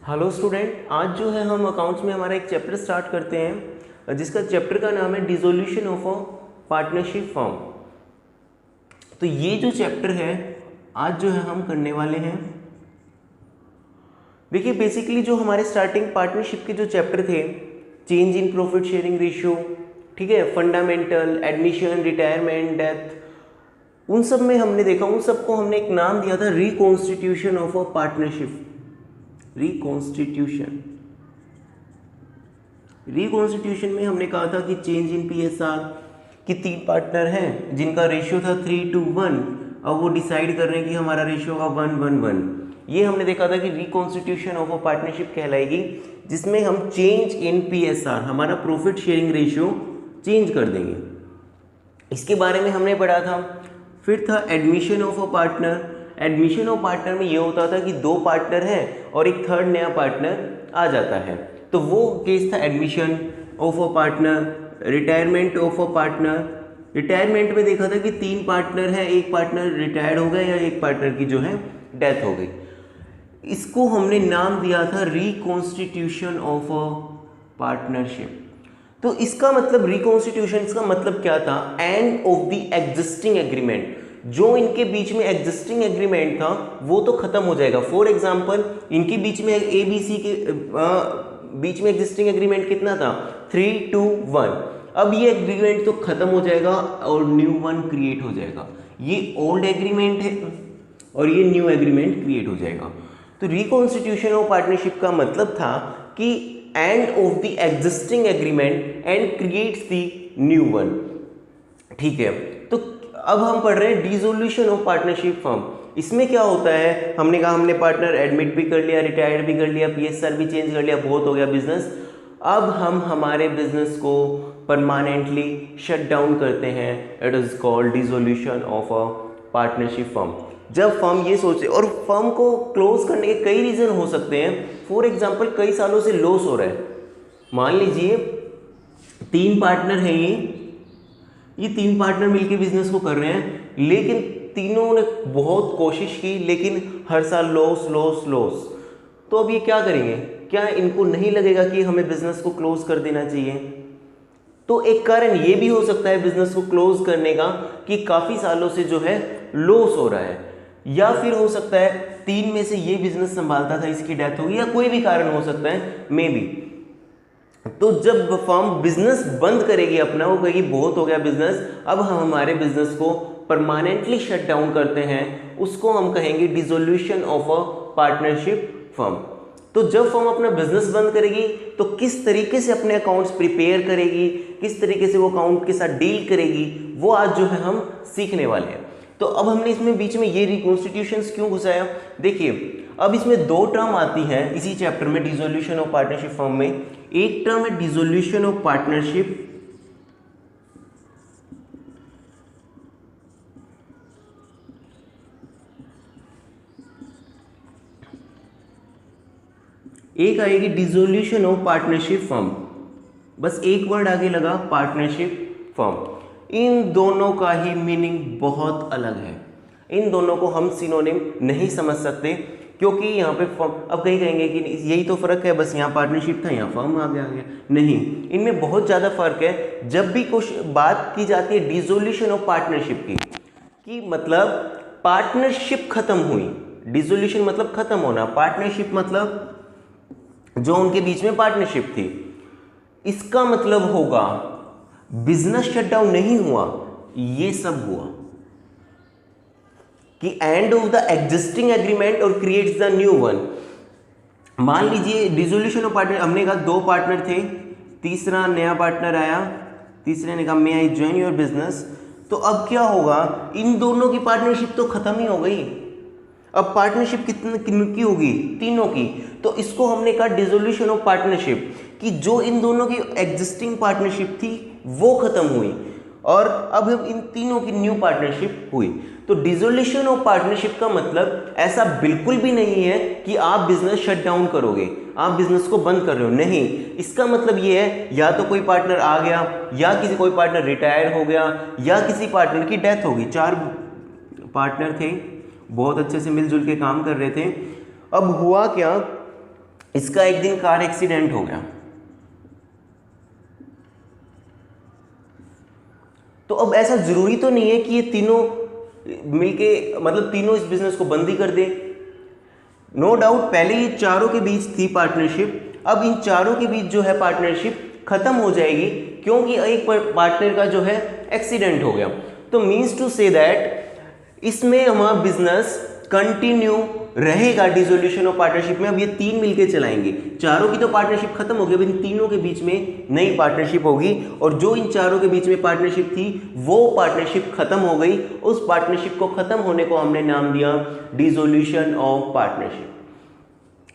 Hello student, आज जो है हम अकाउंट्स में हमारा एक चैप्टर स्टार्ट करते हैं जिसका चैप्टर का नाम है dissolution of a partnership firm. तो ये जो चैप्टर है आज जो है हम करने वाले हैं। देखिए बेसिकली जो हमारे स्टार्टिंग पार्टनरशिप के जो चैप्टर थे, change in profit sharing ratio, ठीक है, फंडामेंटल, एडमिशन, रिटायरमेंट, डेथ, उन सब में हमने देखा, उन सबको हमने एक नाम दिया था reconstitution of a partnership. Reconstitution में हमने कहा था कि चेंज इन पीएसआर कि 3 पार्टनर हैं जिनका रेशियो था 3:1, अब वो डिसाइड कर रहे हैं कि हमारा रेशियो होगा 1:1। ये हमने देखा था कि रिकॉन्स्टिट्यूशन ऑफ अ पार्टनरशिप कहलाएगी, जिसमें हम चेंज इन पीएसआर, हमारा प्रॉफिट शेयरिंग रेशियो चेंज कर देंगे। इसके बारे में हमने पढ़ा था। फिर था admission of a partner. Admission of partner में ये होता था कि 2 पार्टनर हैं और एक थर्ड नया पार्टनर आ जाता है, तो वो केस था admission of a partner. Retirement of a partner, retirement में देखा था कि 3 पार्टनर हैं, एक पार्टनर रिटायर्ड हो गया या एक पार्टनर की जो है डेथ हो गई। इसको हमने नाम दिया था रिकॉन्स्टिट्यूशन ऑफ अ पार्टनरशिप। तो इसका मतलब रिकॉन्स्टिट्यूशन, इसका मतलब क्या था? End of the existing agreement. जो इनके बीच में एग्जिस्टिंग एग्रीमेंट था वो तो खत्म हो जाएगा। फॉर एग्जांपल इनके बीच में ABC के बीच में एग्जिस्टिंग एग्रीमेंट कितना था? 3:1। अब ये एग्रीमेंट तो खत्म हो जाएगा और न्यू वन क्रिएट हो जाएगा। ये ओल्ड एग्रीमेंट है और ये न्यू एग्रीमेंट क्रिएट हो जाएगा। तो रिकॉन्स्टिट्यूशन ऑफ पार्टनरशिप का मतलब था कि end of the existing agreement and creates the new one. ठीक है, तो अब हम पढ़ रहे हैं डिसोल्यूशन ऑफ पार्टनरशिप फर्म। इसमें क्या होता है? हमने कहा हमने पार्टनर एडमिट भी कर लिया, रिटायर्ड भी कर लिया, PSR भी चेंज कर लिया, बहुत हो गया बिजनेस। अब हम हमारे बिजनेस को परमानेंटली शट डाउन करते हैं। It is called dissolution of a partnership firm. जब फर्म ये सोचे, और फर्म को क्लोज करने के कई रीजन हो सकते हैं। फॉर एग्जांपल कई सालों से लॉस हो रहा है। मान लीजिए 3 पार्टनर हैं, ये 3 पार्टनर मिलकर बिजनेस को कर रहे हैं, लेकिन तीनों ने बहुत कोशिश की लेकिन हर साल लॉस लॉस लॉस। तो अब ये क्या करेंगे? क्या इनको नहीं लगेगा कि हमें बिजनेस को क्लोज कर देना चाहिए? तो एक कारण ये भी हो सकता है बिजनेस को क्लोज करने का कि काफ़ी सालों से जो है लॉस हो रहा है, या फिर हो सकता है 3 में से ये बिजनेस संभालता था, इसकी डेथ होगी, या कोई भी कारण हो सकता है, मे बी। तो जब फर्म बिजनेस बंद करेगी अपना, वो कहेगी बहुत हो गया बिजनेस, अब हम हमारे बिजनेस को परमानेंटली शट डाउन करते हैं, उसको हम कहेंगे dissolution of a partnership firm. तो जब फर्म अपना बिजनेस बंद करेगी तो किस तरीके से अपने अकाउंट्स प्रिपेयर करेगी, किस तरीके से वो अकाउंट के साथ डील करेगी, वो आज जो है हम सीखने वाले हैं। तो अब हमने इसमें बीच में ये रिकॉन्स्टिट्यूशंस क्यों घुसाया? देखिए अब इसमें 2 टर्म आती हैं इसी चैप्टर में, डिसोल्यूशन ऑफ पार्टनरशिप फर्म में। एक टर्म है डिसोल्यूशन ऑफ पार्टनरशिप, एक आएगी डिसोल्यूशन ऑफ पार्टनरशिप फर्म। बस एक वर्ड आगे लगा, पार्टनरशिप फर्म। इन दोनों का ही मीनिंग बहुत अलग है। इन दोनों को हम सिनोनिम नहीं समझ सकते, क्योंकि यहाँ पे फर्म, अब कहीं कहेंगे कि यही तो फ़र्क है, बस यहाँ पार्टनरशिप था यहाँ फर्म आ गया। नहीं, इनमें बहुत ज़्यादा फ़र्क है। जब भी कुछ बात की जाती है डिसोल्यूशन ऑफ पार्टनरशिप की, कि मतलब पार्टनरशिप खत्म हुई। डिसोल्यूशन मतलब खत्म होना, पार्टनरशिप मतलब जो उनके बीच में पार्टनरशिप थी। इसका मतलब होगा बिजनेस शटडाउन नहीं हुआ, ये सब हुआ कि end of the existing agreement और क्रिएट्स द न्यू वन। मान लीजिए डिसोल्यूशन ऑफ पार्टनर, हमने कहा 2 पार्टनर थे, तीसरा नया पार्टनर आया, तीसरे ने कहा मे आई ज्वाइन योर बिजनेस। तो अब क्या होगा? इन दोनों की पार्टनरशिप तो खत्म ही हो गई। अब पार्टनरशिप कितनी होगी? तीनों की। तो इसको हमने कहा डिसोल्यूशन ऑफ पार्टनरशिप, कि जो इन दोनों की एग्जिस्टिंग पार्टनरशिप थी वो खत्म हुई और अब हम इन तीनों की न्यू पार्टनरशिप हुई। तो डिसोल्यूशन ऑफ पार्टनरशिप का मतलब ऐसा बिल्कुल भी नहीं है कि आप बिजनेस शट डाउन करोगे, आप बिजनेस को बंद कर रहे हो, नहीं। इसका मतलब ये है या तो कोई पार्टनर आ गया, या कोई पार्टनर रिटायर हो गया, या किसी पार्टनर की डेथ होगी। 4 पार्टनर थे, बहुत अच्छे से मिलजुल के काम कर रहे थे। अब हुआ क्या इसका एक दिन कार एक्सीडेंट हो गया, तो अब ऐसा जरूरी तो नहीं है कि ये तीनों मिलके मतलब तीनों इस बिजनेस को बंद ही कर दें। नो डाउट पहले ये चारों के बीच थी पार्टनरशिप, अब इन चारों के बीच जो है पार्टनरशिप खत्म हो जाएगी क्योंकि एक पार्टनर का जो है एक्सीडेंट हो गया। तो मीन्स टू से दैट इसमें हमारा बिजनेस कंटिन्यू रहेगा डिसोल्यूशन ऑफ पार्टनरशिप में। अब ये तीन मिलके चलाएंगे, चारों की तो पार्टनरशिप खत्म हो गई, अब इन तीनों के बीच में नई पार्टनरशिप होगी, और जो इन चारों के बीच में पार्टनरशिप थी वो पार्टनरशिप खत्म हो गई। उस पार्टनरशिप को खत्म होने को हमने नाम दिया डिसोल्यूशन ऑफ पार्टनरशिप।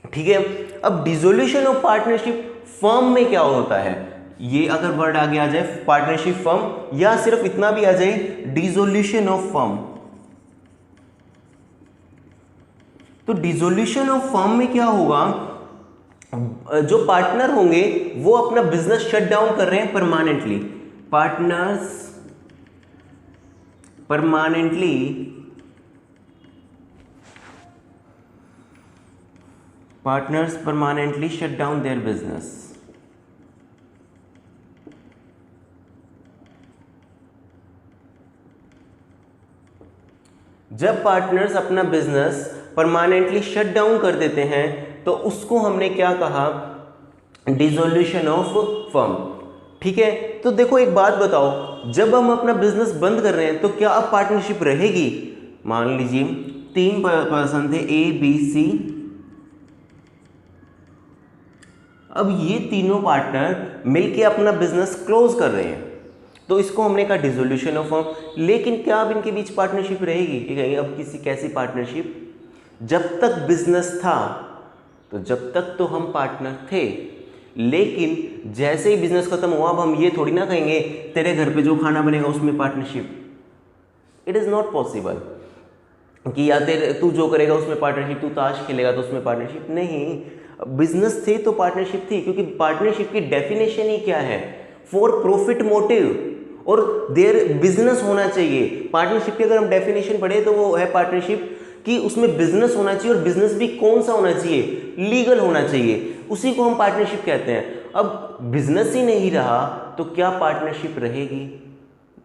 ठीक है, अब डिसोल्यूशन ऑफ पार्टनरशिप फर्म में क्या होता है, ये अगर वर्ड आगे आ जाए पार्टनरशिप फर्म, या सिर्फ इतना भी आ जाए डिसोल्यूशन ऑफ फर्म, तो डिसोल्यूशन ऑफ फर्म में क्या होगा, जो पार्टनर होंगे वो अपना बिजनेस शट डाउन कर रहे हैं permanently, partners permanently shut down their business. जब पार्टनर्स अपना बिजनेस परमानेंटली शट डाउन कर देते हैं तो उसको हमने क्या कहा, डिसोल्यूशन ऑफ फर्म। ठीक है, तो देखो एक बात बताओ, जब हम अपना बिजनेस बंद कर रहे हैं तो क्या अब पार्टनरशिप रहेगी? मान लीजिए तीन पर्सन थे ए बी सी, अब ये तीनों पार्टनर मिलके अपना बिजनेस क्लोज कर रहे हैं, तो इसको हमने कहा डिसोल्यूशन ऑफ फर्म। लेकिन क्या अब इनके बीच पार्टनरशिप रहेगी? ये कहेंगे अब किसी कैसी पार्टनरशिप, जब तक बिजनेस था तो जब तक तो हम पार्टनर थे, लेकिन जैसे ही बिजनेस खत्म हुआ अब हम ये थोड़ी ना कहेंगे तेरे घर पे जो खाना बनेगा उसमें partnership. It is not possible कि या तेरे तू जो करेगा उसमें पार्टनरशिप, तू ताश खेलेगा तो उसमें पार्टनरशिप नहीं। बिजनेस थे तो पार्टनरशिप थी, क्योंकि पार्टनरशिप की डेफिनेशन ही क्या है, फॉर प्रॉफिट मोटिव, और देयर बिजनेस होना चाहिए। पार्टनरशिप की अगर हम डेफिनेशन पढ़े तो वो है पार्टनरशिप कि उसमें बिजनेस होना चाहिए, और बिजनेस भी कौन सा होना चाहिए, लीगल होना चाहिए, उसी को हम पार्टनरशिप कहते हैं। अब बिजनेस ही नहीं रहा तो क्या पार्टनरशिप रहेगी?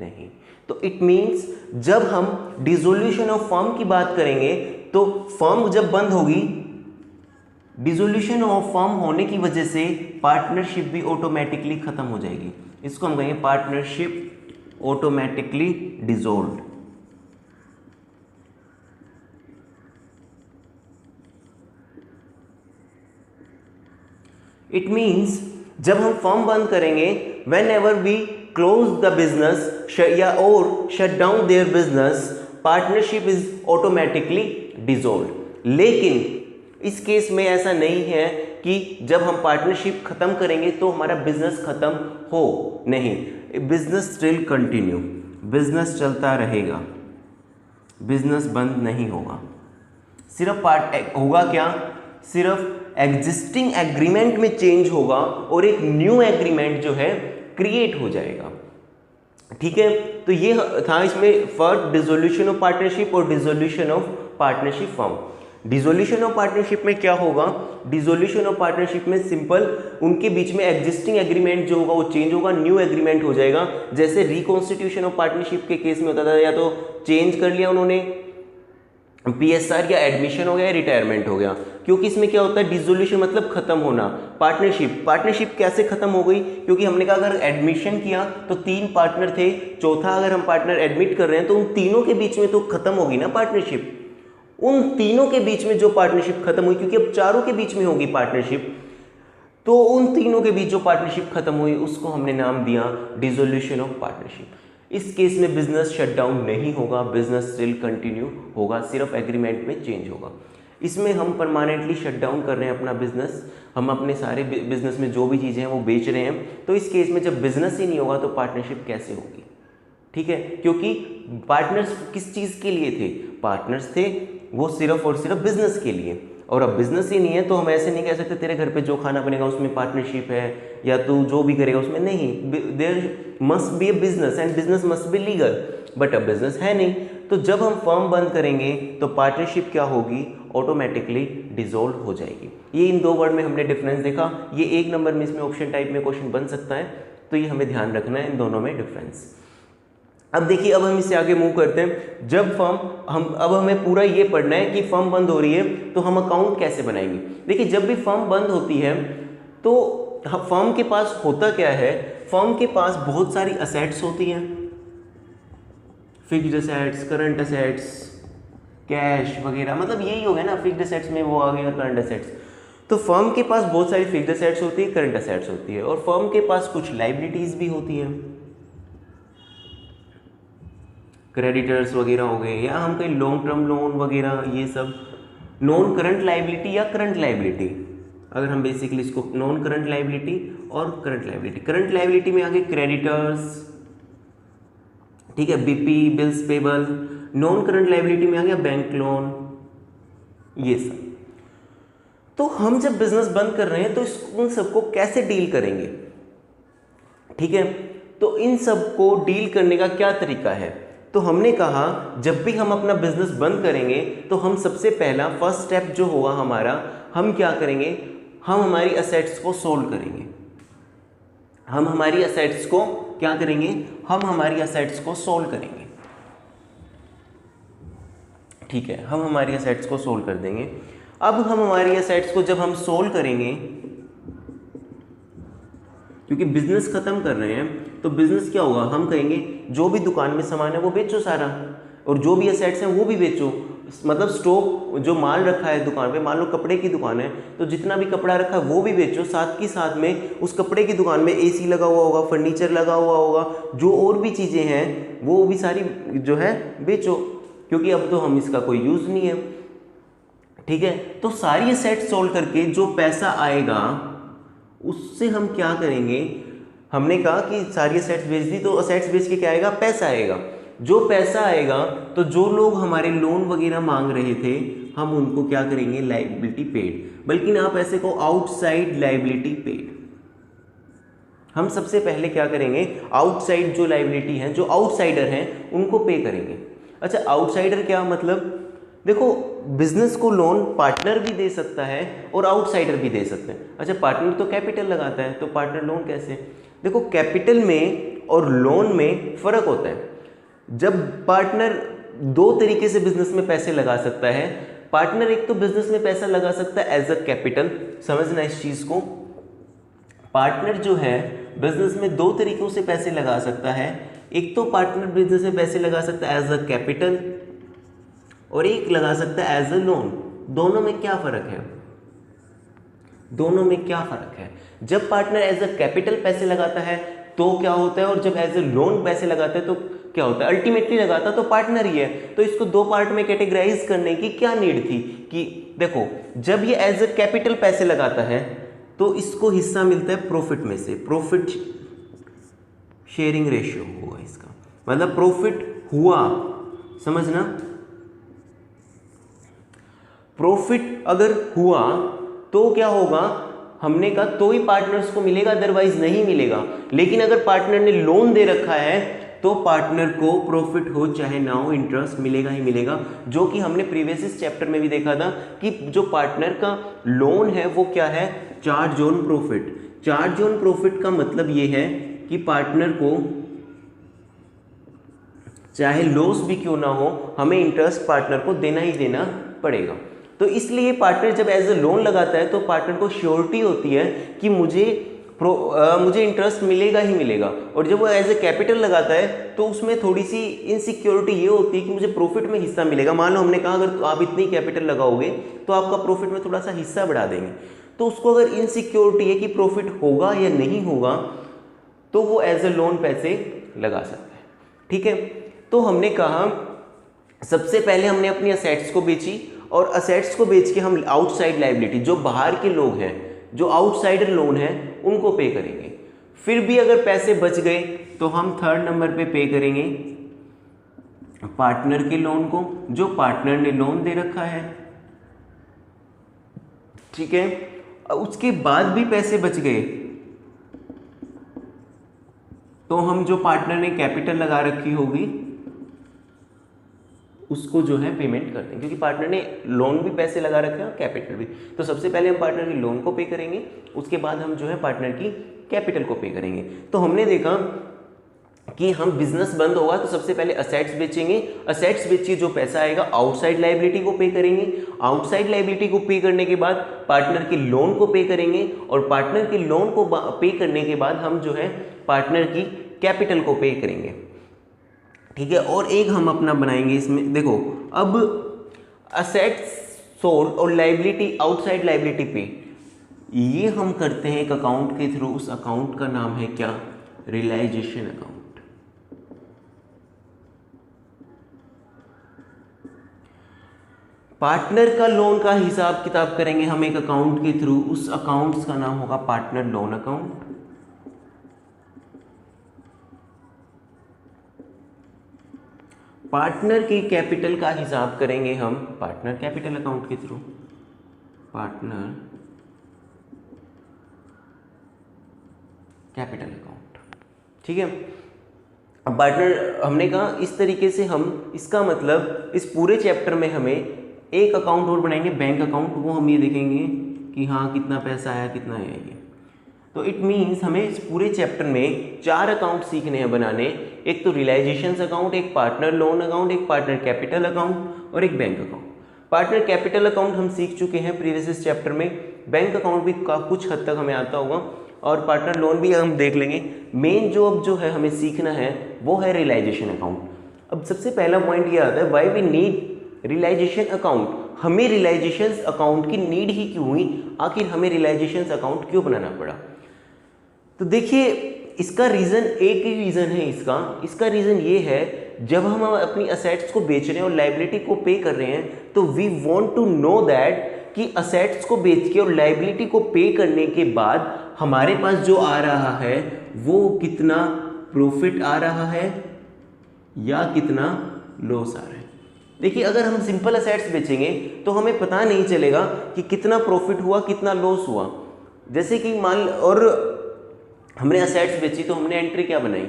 नहीं। तो इट मीन्स जब हम डिसोल्यूशन ऑफ फर्म की बात करेंगे तो फर्म जब बंद होगी, डिसोल्यूशन ऑफ फर्म होने की वजह से पार्टनरशिप भी ऑटोमेटिकली खत्म हो जाएगी। इसको हम कहेंगे partnership automatically dissolved. It means जब हम फर्म बंद करेंगे, whenever we close the business या और shut down their business, partnership is automatically dissolved. लेकिन इस केस में ऐसा नहीं है कि जब हम पार्टनरशिप खत्म करेंगे तो हमारा बिजनेस खत्म हो, नहीं, बिजनेस स्टिल कंटिन्यू, बिजनेस चलता रहेगा, बिजनेस बंद नहीं होगा। सिर्फ होगा क्या, सिर्फ एग्जिस्टिंग एग्रीमेंट में चेंज होगा और एक न्यू एग्रीमेंट जो है क्रिएट हो जाएगा। ठीक है, तो ये था इसमें फर्स्ट डिसोल्यूशन ऑफ पार्टनरशिप और dissolution of partnership firm. Dissolution of partnership में क्या होगा, डिसोल्यूशन ऑफ पार्टनरशिप में सिंपल उनके बीच में एग्जिस्टिंग एग्रीमेंट जो होगा वो चेंज होगा, न्यू एग्रीमेंट हो जाएगा। जैसे रिकॉन्स्टिट्यूशन ऑफ पार्टनरशिप के केस में होता था, या तो चेंज कर लिया उन्होंने पीएसआर, या एडमिशन हो गया, या रिटायरमेंट हो गया। क्योंकि इसमें क्या होता है, डिसोल्यूशन मतलब खत्म होना। पार्टनरशिप कैसे खत्म हो गई, क्योंकि हमने कहा अगर एडमिशन किया तो तीन पार्टनर थे, चौथा अगर हम पार्टनर एडमिट कर रहे हैं तो उन तीनों के बीच में तो खत्म होगी ना पार्टनरशिप। उन तीनों के बीच में जो पार्टनरशिप खत्म हुई, क्योंकि अब चारों के बीच में होगी पार्टनरशिप, तो उन तीनों के बीच जो पार्टनरशिप खत्म हुई उसको हमने नाम दिया डिसोल्यूशन ऑफ पार्टनरशिप। इस केस में बिजनेस शटडाउन नहीं होगा, बिजनेस स्टिल कंटिन्यू होगा, सिर्फ एग्रीमेंट में चेंज होगा। इसमें हम परमानेंटली शट डाउन कर रहे हैं अपना बिजनेस, हम अपने सारे बिजनेस में जो भी चीज़ें हैं वो बेच रहे हैं। तो इस केस में जब बिजनेस ही नहीं होगा तो पार्टनरशिप कैसे होगी? ठीक है, क्योंकि पार्टनर्स किस चीज़ के लिए थे, पार्टनर्स थे वो सिर्फ और सिर्फ बिजनेस के लिए, और अब बिजनेस ही नहीं है तो हम ऐसे नहीं कह सकते तेरे घर पे जो खाना बनेगा उसमें पार्टनरशिप है, या तू जो भी करेगा उसमें नहीं। There must be a business and business must be legal, but अब बिजनेस है नहीं, तो जब हम फर्म बंद करेंगे तो पार्टनरशिप क्या होगी, ऑटोमेटिकली डिसॉल्व हो जाएगी। ये इन दो वर्ड में हमने डिफरेंस देखा। ये 1 नंबर में इसमें ऑप्शन टाइप में क्वेश्चन बन सकता है, तो ये हमें ध्यान रखना है इन दोनों में डिफरेंस। अब देखिए, अब हम इससे आगे मूव करते हैं। जब अब हमें पूरा ये पढ़ना है कि फर्म बंद हो रही है तो हम अकाउंट कैसे बनाएंगे। देखिए, जब भी फर्म बंद होती है तो फर्म के पास होता क्या है, फर्म के पास बहुत सारी असेट्स होती हैं, fixed assets, current assets, cash वगैरह, मतलब यही हो गया ना, फिक्स्ड असेट्स में वो आ गया करंट असेट्स। तो फर्म के पास बहुत सारी फिक्स्ड असेट्स होती है, करंट असेट्स होती है, और फर्म के पास कुछ लाइबिलिटीज भी होती हैं, क्रेडिटर्स वगैरह हो गए, या हम कहीं लॉन्ग टर्म लोन वगैरह, ये सब नॉन करंट लाइबिलिटी या करंट लाइबिलिटी। अगर हम बेसिकली इसको नॉन करंट लाइबिलिटी और करंट लाइबिलिटी, करंट लाइबिलिटी में आगे क्रेडिटर्स, ठीक है, BP, bills payable. Non current liability में आ गया बैंक लोन, ये सब। तो हम जब बिजनेस बंद कर रहे हैं तो उन सबको कैसे डील करेंगे, ठीक है। तो इन सबको डील करने का क्या तरीका है, तो हमने कहा जब भी हम अपना बिजनेस बंद करेंगे तो हम सबसे पहला फर्स्ट स्टेप जो होगा हमारा, हम क्या करेंगे, हम हमारी असेट्स को सोल्व करेंगे। हम हमारी असेट्स को क्या करेंगे, हम हमारी असेट्स को सोल्व करेंगे, ठीक है, हम हमारी असेट्स को सोल्व कर देंगे। अब हम हमारी असेट्स को जब हम सोल्व करेंगे, क्योंकि बिजनेस खत्म कर रहे हैं तो बिजनेस क्या होगा, हम कहेंगे जो भी दुकान में सामान है वो बेचो सारा, और जो भी असेट्स हैं वो भी बेचो। मतलब स्टॉक जो माल रखा है दुकान पे, मान लो कपड़े की दुकान है तो जितना भी कपड़ा रखा है वो भी बेचो, साथ ही साथ में उस कपड़े की दुकान में एसी लगा हुआ होगा, फर्नीचर लगा हुआ होगा, जो और भी चीज़ें हैं वो भी सारी जो है बेचो, क्योंकि अब तो हम इसका कोई यूज़ नहीं है, ठीक है। तो सारी असेट्स सोल्व करके जो पैसा आएगा उससे हम क्या करेंगे, हमने कहा कि सारी असेट्स बेच दी, तो असेट्स बेच के क्या आएगा, पैसा आएगा। जो पैसा आएगा तो जो लोग हमारे लोन वगैरह मांग रहे थे हम उनको क्या करेंगे, लायबिलिटी पेड, बल्कि आप ऐसे को आउटसाइड लायबिलिटी पेड। हम सबसे पहले क्या करेंगे, आउटसाइड जो लायबिलिटी है, जो आउटसाइडर हैं उनको पे करेंगे। अच्छा, आउटसाइडर क्या मतलब, देखो बिजनेस को लोन पार्टनर भी दे सकता है और आउटसाइडर भी दे सकते हैं। अच्छा, पार्टनर तो कैपिटल लगाता है, तो पार्टनर लोन कैसे, देखो कैपिटल में और लोन में फ़र्क होता है। जब पार्टनर दो तरीके से बिजनेस में पैसे लगा सकता है, पार्टनर एक तो बिजनेस में पैसा लगा सकता है एज अ कैपिटल, समझना इस चीज़ को, पार्टनर जो है बिजनेस में दो तरीकों से पैसे लगा सकता है। एक तो पार्टनर बिजनेस में पैसे लगा सकता है एज अ कैपिटल, और एक लगा सकता है एज अ लोन। दोनों में क्या फ़र्क है, दोनों में क्या फ़र्क है, जब पार्टनर एज अ कैपिटल पैसे लगाता है तो क्या होता है, और जब एज अ लोन पैसे लगाता है तो क्या होता है, अल्टीमेटली लगाता तो पार्टनर ही है। तो इसको दो पार्ट में कैटेगराइज करने की क्या नीड थी, कि देखो जब ये एज अ कैपिटल पैसे लगाता है तो इसको हिस्सा मिलता है प्रॉफिट में से, प्रॉफिट शेयरिंग रेशियो होगा इसका, मतलब प्रॉफिट हुआ, समझना, प्रॉफिट अगर हुआ तो क्या होगा, हमने कहा तो ही पार्टनर्स को मिलेगा, अदरवाइज नहीं मिलेगा। लेकिन अगर पार्टनर ने लोन दे रखा है तो पार्टनर को प्रॉफिट हो चाहे ना हो इंटरेस्ट मिलेगा ही मिलेगा, जो कि हमने प्रीवियस चैप्टर में भी देखा था कि जो पार्टनर का लोन है वो क्या है, charge on profit. Charge on profit का मतलब ये है कि पार्टनर को चाहे लॉस भी क्यों ना हो हमें इंटरेस्ट पार्टनर को देना ही देना पड़ेगा। तो इसलिए पार्टनर जब एज अ लोन लगाता है तो पार्टनर को श्योरिटी होती है कि मुझे इंटरेस्ट मिलेगा ही मिलेगा, और जब वो एज ए कैपिटल लगाता है तो उसमें थोड़ी सी इनसिक्योरिटी ये होती है कि मुझे प्रॉफिट में हिस्सा मिलेगा। मान लो हमने कहा अगर आप इतनी कैपिटल लगाओगे तो आपका प्रॉफिट में थोड़ा सा हिस्सा बढ़ा देंगे, तो उसको अगर इनसिक्योरिटी है कि प्रॉफिट होगा या नहीं होगा तो वो एज ए लोन पैसे लगा सकता है, ठीक है। तो हमने कहा सबसे पहले हमने अपनी असेट्स को बेची, और असेट्स को बेच के हम आउटसाइड लायबिलिटी, जो बाहर के लोग हैं, जो आउटसाइडर लोन है, उनको पे करेंगे। फिर भी अगर पैसे बच गए तो हम थर्ड नंबर पे पे करेंगे पार्टनर के लोन को, जो पार्टनर ने लोन दे रखा है, ठीक है। उसके बाद भी पैसे बच गए तो हम जो पार्टनर ने कैपिटल लगा रखी होगी उसको जो है पेमेंट करते हैं, क्योंकि पार्टनर ने लोन भी पैसे लगा रखे हैं और कैपिटल भी। तो सबसे पहले हम पार्टनर की लोन को पे करेंगे, उसके बाद हम जो है पार्टनर की कैपिटल को पे करेंगे। तो हमने देखा कि हम बिजनेस बंद होगा तो सबसे पहले असेट्स बेचेंगे, असेट्स बेचिए जो पैसा आएगा आउटसाइड लायबिलिटी को पे करेंगे, आउटसाइड लायबिलिटी को पे करने के बाद पार्टनर की लोन को पे करेंगे, और पार्टनर की लोन को पे करने के बाद हम जो है पार्टनर की कैपिटल को पे करेंगे, ठीक है। और एक हम अपना बनाएंगे इसमें, देखो अब असेट्स सोल्ड और लायबिलिटी आउटसाइड लायबिलिटी पे, ये हम करते हैं एक अकाउंट के थ्रू। उस अकाउंट का नाम है क्या? Realisation account. पार्टनर का लोन का हिसाब किताब करेंगे हम एक अकाउंट के थ्रू, उस अकाउंट्स का नाम होगा पार्टनर लोन अकाउंट। पार्टनर की कैपिटल का हिसाब करेंगे हम पार्टनर कैपिटल अकाउंट के थ्रू, पार्टनर कैपिटल अकाउंट, ठीक है। अब पार्टनर हमने कहा इस तरीके से हम, इसका मतलब इस पूरे चैप्टर में हमें एक अकाउंट और बनाएंगे बैंक अकाउंट, वो हम ये देखेंगे कि हाँ कितना पैसा आया कितना आया ये। तो इट मीन्स हमें इस पूरे चैप्टर में 4 अकाउंट सीखने हैं बनाने, एक तो रियलाइजेशंस अकाउंट, एक पार्टनर लोन अकाउंट, एक पार्टनर कैपिटल अकाउंट और एक bank account. Partner capital account हम सीख चुके हैं प्रीवियस चैप्टर में, बैंक अकाउंट भी कुछ हद तक हमें आता होगा, और पार्टनर लोन भी हम देख लेंगे। मेन जो अब जो है हमें सीखना है वो है रियलाइजेशन अकाउंट। अब सबसे पहला पॉइंट ये आता है, why we need realisation account. हमें रियलाइजेशन अकाउंट की नीड ही क्यों हुई, आखिर हमें रियलाइजेशन अकाउंट क्यों बनाना पड़ा? तो देखिए इसका रीज़न, एक ही रीज़न है इसका रीज़न ये है, जब हम अपनी असेट्स को बेच रहे हैं और लायबिलिटी को पे कर रहे हैं तो we want to know that कि असेट्स को बेच के और लायबिलिटी को पे करने के बाद हमारे पास जो आ रहा है वो कितना प्रॉफिट आ रहा है या कितना लॉस आ रहा है। देखिए अगर हम सिंपल असेट्स बेचेंगे तो हमें पता नहीं चलेगा कि कितना प्रॉफिट हुआ कितना लॉस हुआ। जैसे कि मान, और हमने असेट्स बेची तो हमने एंट्री क्या बनाई,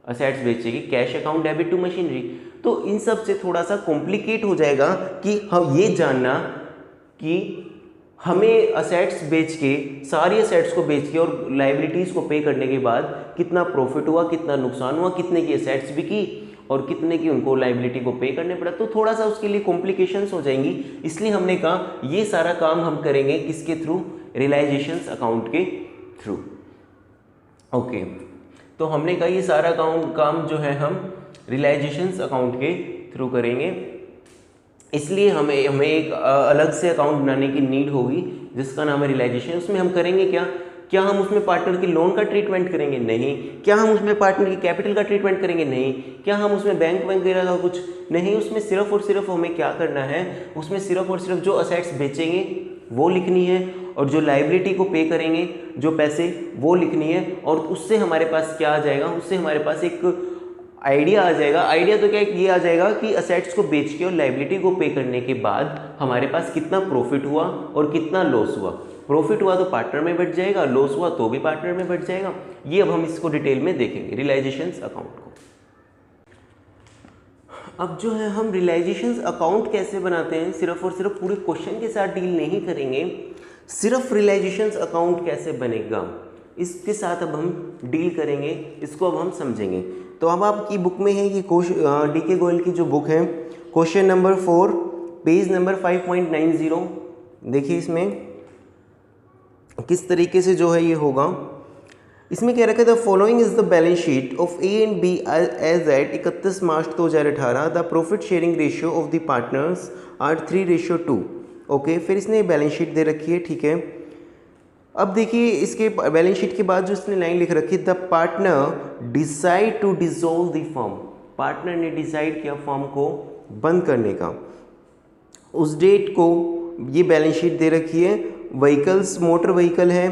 असेट्स बेचेगी cash account debit to machinery. तो इन सब से थोड़ा सा कॉम्प्लिकेट हो जाएगा कि हम ये जानना कि हमें असेट्स बेच के, सारी असेट्स को बेच के और लायबिलिटीज़ को पे करने के बाद कितना प्रॉफिट हुआ कितना नुकसान हुआ, कितने की असेट्स बिकी और कितने की उनको लायबिलिटी को पे करने पड़ा। तो थोड़ा सा उसके लिए कॉम्प्लिकेशंस हो जाएंगी, इसलिए हमने कहा ये सारा काम हम करेंगे किसके थ्रू, रियलाइजेशंस अकाउंट के थ्रू। ओके, तो हमने कहा ये सारा काम जो है हम रियलाइजेशंस अकाउंट के थ्रू करेंगे, इसलिए हमें एक अलग से अकाउंट बनाने की नीड होगी जिसका नाम है रियलाइजेशन। उसमें हम करेंगे क्या हम उसमें पार्टनर की लोन का ट्रीटमेंट करेंगे? नहीं। क्या हम उसमें पार्टनर की कैपिटल का ट्रीटमेंट करेंगे? नहीं। क्या हम उसमें बैंक वगैरह का कुछ? नहीं। उसमें सिर्फ और सिर्फ हमें क्या करना है, उसमें सिर्फ और सिर्फ जो असेट्स बेचेंगे वो लिखनी है और जो लायबिलिटी को पे करेंगे जो पैसे वो लिखनी है। और उससे हमारे पास क्या आ जाएगा, उससे हमारे पास एक आइडिया आ जाएगा। आइडिया तो क्या ये आ जाएगा कि असेट्स को बेच के और लायबिलिटी को पे करने के बाद हमारे पास कितना प्रॉफिट हुआ और कितना लॉस हुआ। प्रॉफिट हुआ तो पार्टनर में बढ़ जाएगा, लॉस हुआ तो भी पार्टनर में बढ़ जाएगा। ये अब हम इसको डिटेल में देखेंगे रियलाइजेशंस अकाउंट को। अब जो है हम रियलाइजेशंस अकाउंट कैसे बनाते हैं, सिर्फ और सिर्फ पूरे क्वेश्चन के साथ डील नहीं करेंगे, सिर्फ रियलाइजेशंस अकाउंट कैसे बनेगा इसके साथ अब हम डील करेंगे, इसको अब हम समझेंगे। तो अब आपकी बुक में है कि DK गोयल की जो बुक है, क्वेश्चन नंबर 4 पेज नंबर 5.90। देखिए इसमें किस तरीके से जो है ये होगा। इसमें क्या रखा है, the following is the balance sheet of A and B as at 31 March 2018। The profit sharing ratio of the partners are 3:2। Okay, फिर इसने बैलेंस शीट दे रखी है, ठीक है। अब देखिए इसके बैलेंस शीट के बाद जो इसने लाइन लिख रखी है, the partner decide to dissolve the firm. Partner ने डिसाइड किया फर्म को बंद करने का। उस डेट को ये बैलेंस शीट दे रखी है। व्हीकल्स मोटर व्हीकल है,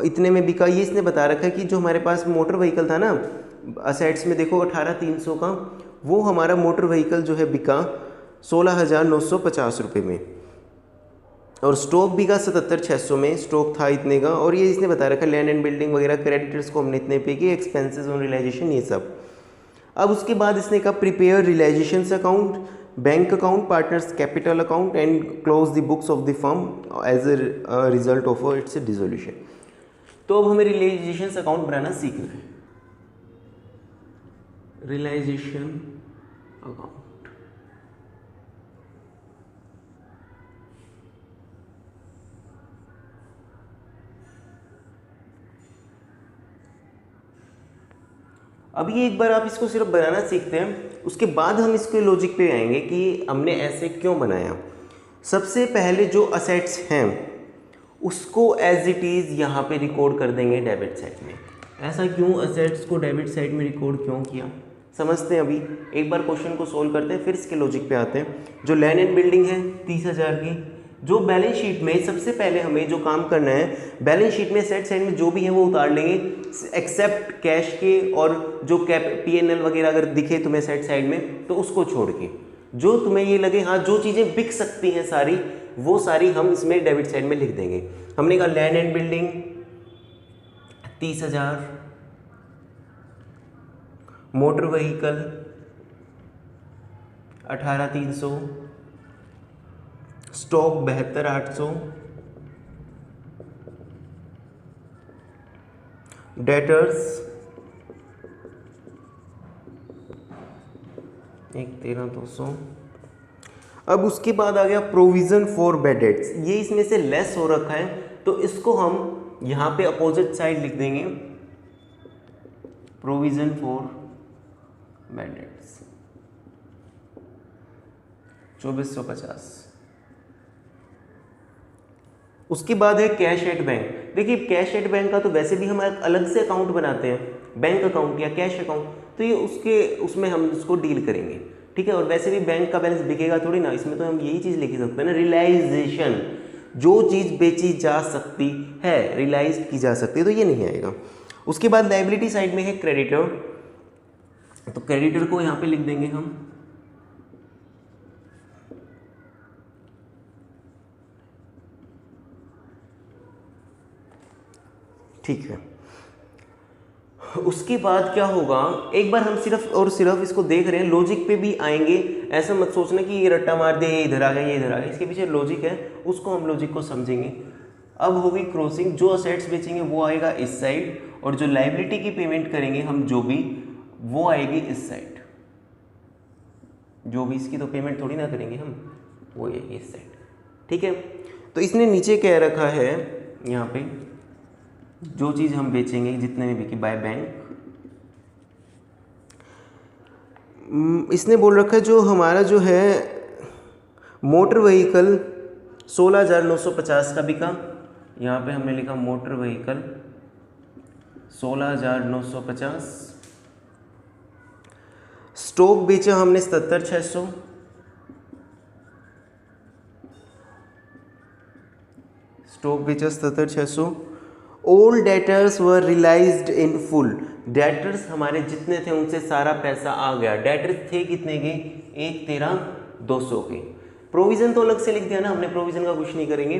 इतने में बिका। ये इसने बता रखा है कि जो हमारे पास मोटर व्हीकल था ना असेट्स में, देखो 18,300 का, वो हमारा मोटर व्हीकल जो है बिका 16,950 रुपये में। और स्टॉक बिका 77,600 में, स्टॉक था इतने का। और ये इसने बता रखा है लैंड एंड बिल्डिंग वगैरह क्रेडिटर्स को हमने इतने पे किए, एक्सपेंसेस ऑन रियलाइजेशन ये सब। अब उसके बाद इसने कहा prepare realisations account, bank account, partners capital account and close the books of the firm as a result of its dissolution. तो अब हमें रियलाइजेशंस अकाउंट बनाना सीखना है। रियलाइजेशन अकाउंट, अभी एक बार आप इसको सिर्फ बनाना सीखते हैं, उसके बाद हम इसके लॉजिक पे आएंगे कि हमने ऐसे क्यों बनाया। सबसे पहले जो असेट्स हैं उसको एज इट इज़ यहाँ पे रिकॉर्ड कर देंगे डेबिट साइड में। ऐसा क्यों असेट्स को डेबिट साइड में रिकॉर्ड क्यों किया, समझते हैं। अभी एक बार क्वेश्चन को सोल्व करते हैं, फिर इसके लॉजिक पे आते हैं। जो लैंड एंड बिल्डिंग है 30,000 की, जो बैलेंस शीट में सबसे पहले हमें जो काम करना है, बैलेंस शीट में सेट साइड में जो भी है वो उतार लेंगे एक्सेप्ट कैश के, और जो P&L वगैरह अगर दिखे तुम्हें सेट साइड में तो उसको छोड़ के, जो तुम्हें ये लगे हाँ जो चीज़ें बिक सकती हैं सारी, वो सारी हम इसमें डेबिट साइड में लिख देंगे। हमने कहा land and building 30,000, motor vehicle 18,300, stock 72,800, debtors 13,200। अब उसके बाद आ गया प्रोविजन फॉर बैड डेट्स, ये इसमें से लेस हो रखा है तो इसको हम यहाँ पे अपोजिट साइड लिख देंगे, प्रोविजन फॉर बैड डेट्स 2,450। उसके बाद है कैश एट बैंक। देखिए कैश एट बैंक का तो वैसे भी हम अलग से अकाउंट बनाते हैं, बैंक अकाउंट या कैश अकाउंट, तो ये उसमें हम उसको डील करेंगे, ठीक है। और वैसे भी बैंक का बैलेंस बिकेगा थोड़ी ना, इसमें तो हम यही चीज़ लिख सकते हैं ना, रियलाइजेशन, जो चीज़ बेची जा सकती है, रियलाइज की जा सकती है, तो ये नहीं आएगा। उसके बाद लायबिलिटी साइड में है क्रेडिटर, तो क्रेडिटर को यहाँ पे लिख देंगे हम ठीक है। उसके बाद क्या होगा, एक बार हम सिर्फ और सिर्फ इसको देख रहे हैं, लॉजिक पे भी आएंगे। ऐसा मत सोचना कि ये रट्टा मार दे, ये इधर आ गया, ये इधर आ गया, इसके पीछे लॉजिक है, उसको हम लॉजिक को समझेंगे। अब होगी क्रॉसिंग, जो असेट्स बेचेंगे वो आएगा इस साइड, और जो लायबिलिटी की पेमेंट करेंगे हम जो भी, वो आएगी इस साइड। जो भी इसकी तो पेमेंट थोड़ी ना करेंगे हम, वो आएगी इस साइड, ठीक है। तो इसने नीचे कह रखा है यहाँ पे, जो चीज़ हम बेचेंगे जितने में बिकी बाय बैंक, इसने बोल रखा है जो हमारा जो है मोटर व्हीकल 16,950 का बिका, यहाँ पे हमने लिखा मोटर व्हीकल 16,950। स्टॉक बेचा हमने 77,600, स्टॉक बेचा 77,600। All debtors were realised in full, debtors हमारे जितने थे उनसे सारा पैसा आ गया। डेटर्स थे कितने के, 1,13,200 के। प्रोविजन तो अलग से लिख दिया ना हमने, प्रोविजन का कुछ नहीं करेंगे।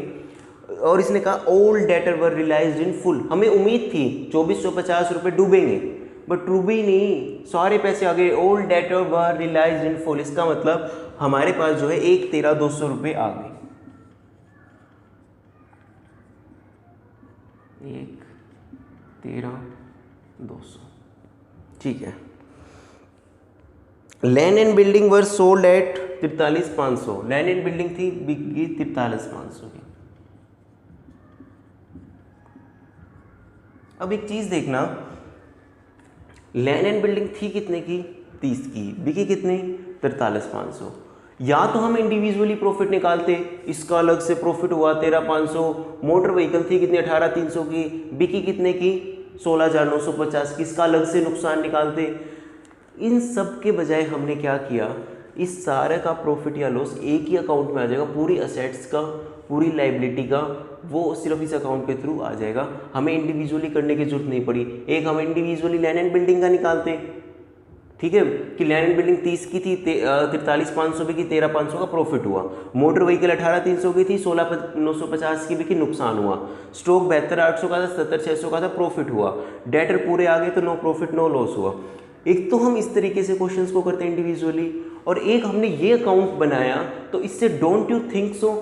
और इसने कहा all debtor were realised in full, हमें उम्मीद थी 2,450 रुपये डूबेंगे, बट डूबे नहीं, सारे पैसे आ गए। All debtor were realised in full, इसका मतलब हमारे पास जो है 1,13,200 रुपये आ गए। 1,13,200, ठीक है। Land and building were sold at 43,500, land and building थी बिकी 43,500 की। अब एक चीज देखना, लैंड एंड बिल्डिंग थी कितने की, 30 की, बिकी कितने, 43,500। या तो हम इंडिविजुअली प्रॉफिट निकालते, इसका अलग से प्रॉफिट हुआ 13,500, मोटर व्हीकल थी कितनी 18,300 की, बिकी कितने की 16,950 की, इसका अलग से नुकसान निकालते। इन सब के बजाय हमने क्या किया, इस सारे का प्रॉफिट या लॉस एक ही अकाउंट में आ जाएगा, पूरी असेट्स का, पूरी लाइबिलिटी का, वो सिर्फ इस अकाउंट के थ्रू आ जाएगा। हमें इंडिविजुअली करने की जरूरत नहीं पड़ी। एक हम इंडिविजुअली लैंड एंड बिल्डिंग का निकालते, ठीक है, कि लैंड एंड बिल्डिंग 30 की थी, 43,500 भी की, 13,500 का प्रॉफिट हुआ। मोटर व्हीकल 18,300 की थी, 16,950 की भी की, नुकसान हुआ। स्टॉक 72,800 का था, 77,600 का था, प्रॉफिट हुआ। डेटर पूरे आ गए तो नो प्रॉफिट नो लॉस हुआ। एक तो हम इस तरीके से क्वेश्चंस को करते हैं इंडिविजुअली, और एक हमने ये अकाउंट बनाया, तो इससे don't you think so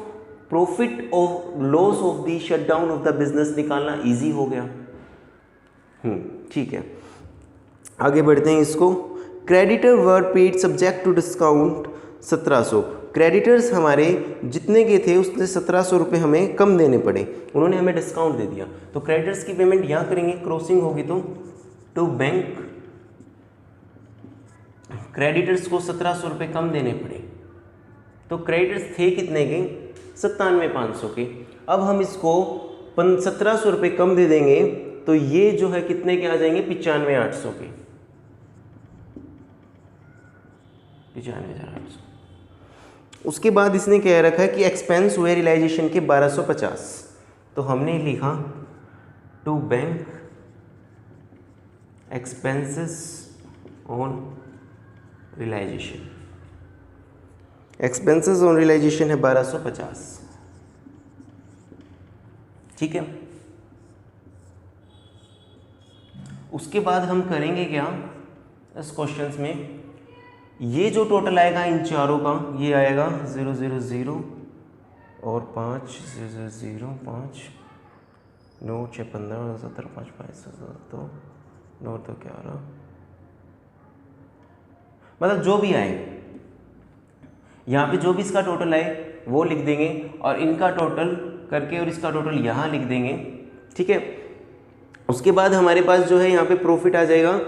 profit और loss of the shutdown of the business निकालना इजी हो गया। ठीक है, आगे बढ़ते हैं इसको। Creditor were paid subject to discount 1700। Creditors हमारे जितने के थे उससे 1700 रुपये हमें कम देने पड़े, उन्होंने हमें डिस्काउंट दे दिया। तो क्रेडिटर्स की पेमेंट यहाँ करेंगे, क्रॉसिंग होगी तो टू बैंक, क्रेडिटर्स को 1700 रुपये कम देने पड़े। तो क्रेडिटर्स थे कितने के? 97,500 के। अब हम इसको 1700 रुपये कम दे देंगे, तो ये जो है कितने के आ जाएंगे? 95,800 के, 95,800। उसके बाद इसने क्या रखा है कि एक्सपेंस हुए रियलाइजेशन के 1250। तो हमने लिखा to bank expenses on realisation, expenses on realisation है 1250। ठीक है, उसके बाद हम करेंगे क्या इस क्वेश्चंस में, ये जो टोटल आएगा इन चारों का, ये आएगा 000 और 5 000 5 9 6 15 17 5 5 2 9 2 11, मतलब जो भी आए यहाँ पे, जो भी इसका टोटल आए वो लिख देंगे, और इनका टोटल करके और इसका टोटल यहाँ लिख देंगे। ठीक है, उसके बाद हमारे पास जो है यहाँ पे प्रॉफिट आ जाएगा,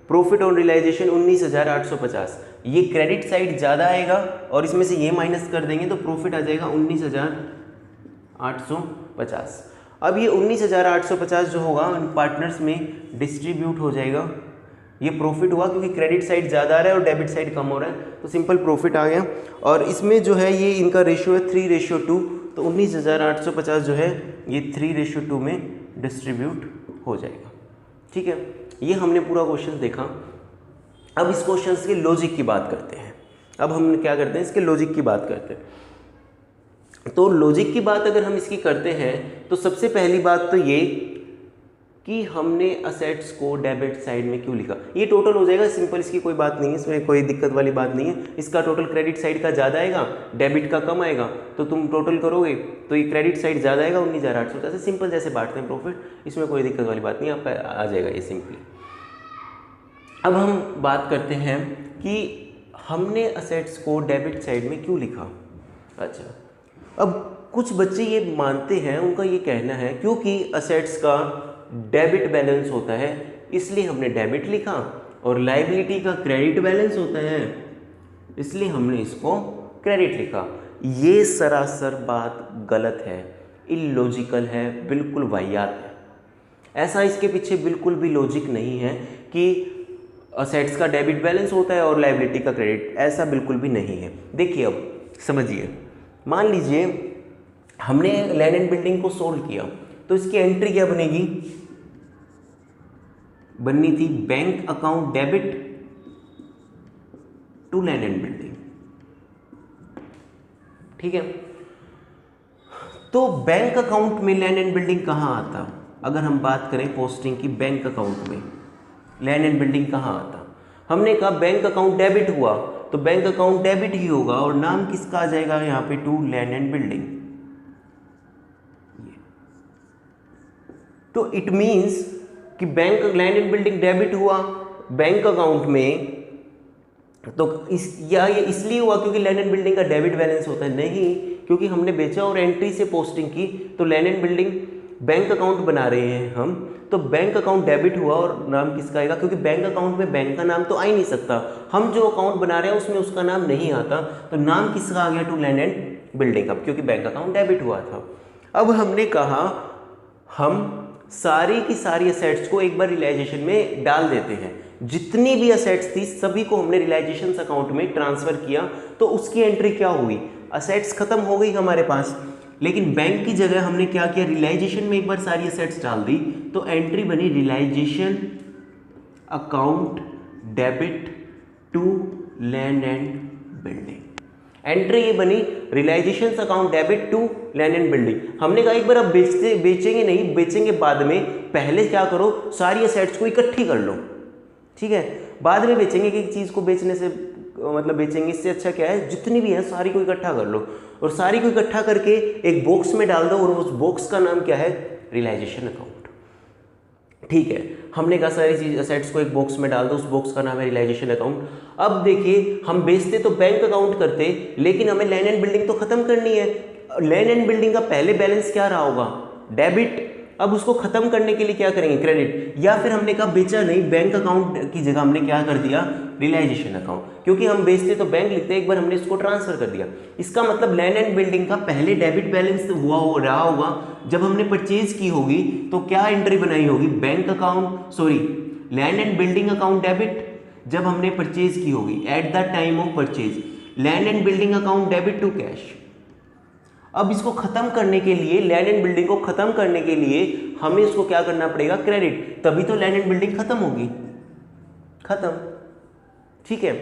प्रॉफिट ऑन रियलाइजेशन 19,850। ये क्रेडिट साइड ज़्यादा आएगा और इसमें से ये माइनस कर देंगे तो प्रॉफिट आ जाएगा 19,850। अब ये 19,850 जो होगा इन पार्टनर्स में डिस्ट्रीब्यूट हो जाएगा। ये प्रॉफिट हुआ क्योंकि क्रेडिट साइड ज़्यादा आ रहा है और डेबिट साइड कम हो रहा है, तो सिंपल प्रॉफिट आ गया। और इसमें जो है ये इनका रेशियो है 3:2, तो 19,850 जो है ये 3:2 में डिस्ट्रीब्यूट हो जाएगा। ठीक है, ये हमने पूरा क्वेश्चन देखा। अब इस क्वेश्चन के लॉजिक की बात करते हैं। अब हम क्या करते हैं, इसके लॉजिक की बात करते हैं। तो लॉजिक की बात अगर हम इसकी करते हैं तो सबसे पहली बात तो ये कि हमने असेट्स को डेबिट साइड में क्यों लिखा। ये टोटल हो जाएगा सिंपल, इसकी कोई बात नहीं है, इसमें कोई दिक्कत वाली बात नहीं है। इसका टोटल क्रेडिट साइड का ज़्यादा आएगा, डेबिट का कम आएगा, तो तुम टोटल करोगे तो ये क्रेडिट साइड ज़्यादा आएगा 19,800। जैसे सिंपल जैसे बांटते हैं प्रॉफिट, इसमें कोई दिक्कत वाली बात नहीं, आपका आ जाएगा ये सिंपली। अब हम बात करते हैं कि हमने असेट्स को डेबिट साइड में क्यों लिखा। अच्छा, अब कुछ बच्चे ये मानते हैं, उनका ये कहना है क्योंकि असेट्स का डेबिट बैलेंस होता है इसलिए हमने डेबिट लिखा, और लायबिलिटी का क्रेडिट बैलेंस होता है इसलिए हमने इसको क्रेडिट लिखा। ये सरासर बात गलत है, इलॉजिकल है, बिल्कुल वाहियात है। ऐसा इसके पीछे बिल्कुल भी लॉजिक नहीं है कि असेट्स का डेबिट बैलेंस होता है और लायबिलिटी का क्रेडिट, ऐसा बिल्कुल भी नहीं है। देखिए अब समझिए, मान लीजिए हमने लैंड एंड बिल्डिंग को सोल्व किया, तो इसकी एंट्री क्या बनेगी? बननी थी bank account debit to land and building. ठीक है, तो बैंक अकाउंट में लैंड एंड बिल्डिंग कहाँ आता? अगर हम बात करें पोस्टिंग की, बैंक अकाउंट में लैंड एंड बिल्डिंग कहाँ आता? हमने कहा बैंक अकाउंट डेबिट हुआ तो बैंक अकाउंट डेबिट ही होगा, और नाम किसका आ जाएगा यहाँ पे? To land and building. तो इट मीन्स कि bank land and building debit हुआ बैंक अकाउंट में, तो ये इसलिए हुआ क्योंकि लैंड एंड बिल्डिंग का डेबिट बैलेंस होता है? नहीं, क्योंकि हमने बेचा और एंट्री से पोस्टिंग की, तो land and building bank account बना रहे हैं हम, तो बैंक अकाउंट डेबिट हुआ और नाम किसका आएगा? क्योंकि बैंक अकाउंट में बैंक का नाम तो आ ही नहीं सकता, हम जो अकाउंट बना रहे हैं उसमें उसका नाम नहीं आता, तो नाम किसका आ गया? टू लैंड एंड बिल्डिंग का, क्योंकि बैंक अकाउंट डेबिट हुआ था। अब हमने कहा हम सारी की सारी असेट्स को एक बार रियलाइजेशन में डाल देते हैं। जितनी भी असेट्स थी सभी को हमने रियलाइजेशन अकाउंट में ट्रांसफर किया, तो उसकी एंट्री क्या हुई? असेट्स खत्म हो गई हमारे पास, लेकिन बैंक की जगह हमने क्या किया? रियलाइजेशन में एक बार सारी असेट्स डाल दी, तो एंट्री बनी realisation account debit to land and building. Entry ये बनी realisation account debit to land and building. हमने कहा एक बार अब बेचेंगे नहीं, बेचेंगे बाद में, पहले क्या करो? सारी असेट्स को इकट्ठी कर लो, ठीक है, बाद में बेचेंगे कि चीज़ को बेचने से मतलब बेचेंगे, इससे अच्छा क्या है जितनी भी है सारी को इकट्ठा कर लो और सारी को इकट्ठा करके एक बॉक्स में डाल दो और उस बॉक्स का नाम क्या है, रियलाइजेशन अकाउंट। ठीक है, हमने कहा सारी चीज असेट्स को एक बॉक्स में डाल दो, उस बॉक्स का नाम है रियलाइजेशन अकाउंट। अब देखिए हम बेचते तो बैंक अकाउंट करते, लेकिन हमें लैंड एंड बिल्डिंग तो खत्म करनी है। लैंड एंड बिल्डिंग का पहले बैलेंस क्या रहा होगा, डेबिट। अब उसको खत्म करने के लिए क्या करेंगे, क्रेडिट। या फिर हमने कहा बेचा नहीं, बैंक अकाउंट की जगह हमने क्या कर दिया, रियलाइजेशन अकाउंट, क्योंकि हम बेचते तो बैंक लिखते, एक बार हमने इसको ट्रांसफर कर दिया। इसका मतलब लैंड एंड बिल्डिंग का पहले डेबिट बैलेंस रहा होगा जब हमने परचेज की होगी, तो क्या एंट्री बनाई होगी, bank account, sorry land and building account debit जब हमने परचेज की होगी at the time of purchase, land and building account debit to cash. अब इसको खत्म करने के लिए, लैंड एंड बिल्डिंग को खत्म करने के लिए हमें इसको क्या करना पड़ेगा, क्रेडिट, तभी तो लैंड एंड बिल्डिंग खत्म होगी, खत्म। ठीक है,